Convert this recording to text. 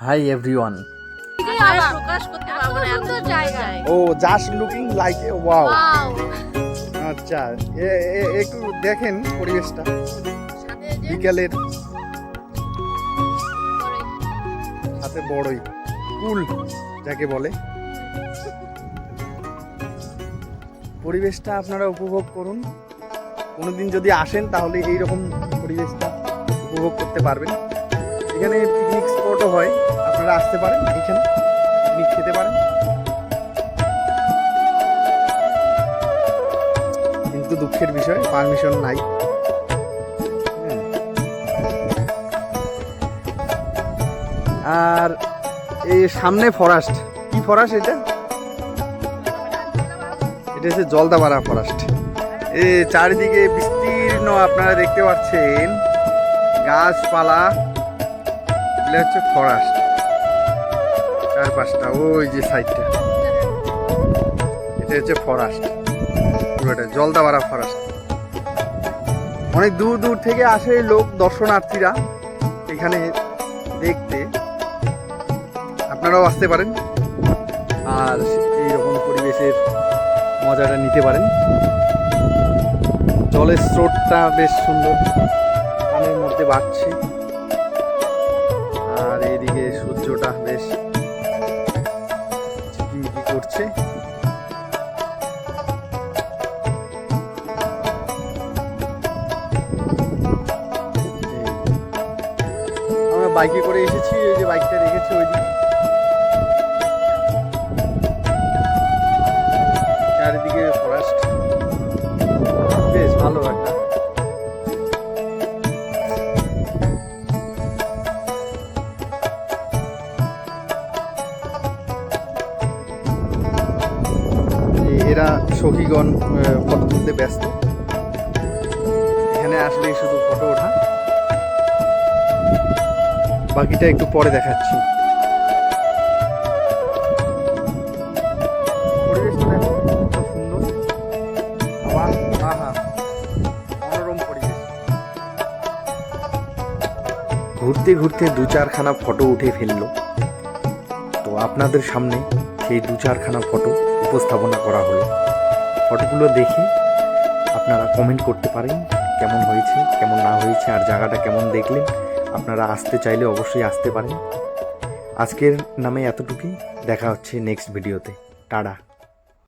High everyone. Oh just looking like a wow. আচ্ছা একটু দেখেন পরিবেশটা বিকালের, সাথে বড়ই কুল যাকে বলে, পরিবেশটা আপনারা উপভোগ করুন। কোনোদিন যদি আসেন তাহলে এইরকম পরিবেশটা উপভোগ করতে পারবেন। এখানে পিকনিক স্পটও হয়, আপনারা আসতে পারেন, এখানে পিকনিক খেতে পারেন। কিন্তু দুঃখের বিষয় পারমিশন নাই। আর এই সামনে ফরেস্ট, কি ফরেস্ট এটা? এটা হচ্ছে জলদাপাড়া ফরেস্ট। এই চারিদিকে বিস্তীর্ণ আপনারা দেখতে পাচ্ছেন গাছপালা, এগুলো হচ্ছে ফরেস্ট। চারপাশটা ওই যে সাইডটা, এটা হচ্ছে ফরেস্ট, পুরোটা জলদাপাড়া ফরেস্ট। অনেক দূর দূর থেকে আসে লোক, দর্শনার্থীরা এখানে দেখতে, আপনারাও আসতে পারেন আর এইরকম পরিবেশের মজাটা নিতে পারেন। জলের স্রোতটা বেশ সুন্দর, পানির মধ্যে বাড়ছে, আর এইদিকে সূর্যটা বেশ ঝিকিমিকি করছে। আমরা বাইকে করে এসেছি, এই যে বাইকটা রেখেছি ওইদিকে। চারিদিকে ফরেস্ট, বেশ ভালো একটা। এরা সখীগণ ফটো তুলতে ব্যস্ত, এখানে আসলে শুধু ফটো ওঠা, বাকিটা একটু পরে দেখাচ্ছি। পরিবেশটা দেখো কত সুন্দর, আবার আহা মনোরম পরিবেশ। ঘুরতে ঘুরতে দু চারখানা ফটো উঠে ফেললো, তো আপনাদের সামনে সেই দু চারখানা ফটো উপস্থাপনা করা হলো। ফটোগুলো দেখে আপনারা কমেন্ট করতে পারেন কেমন হয়েছে, কেমন না হয়েছে, আর জায়গাটা কেমন দেখলেন। আপনারা আসতে চাইলে অবশ্যই আসতে পারেন। আজকের নামে এতটুকুই, দেখা হচ্ছে নেক্সট ভিডিওতে। টাটা।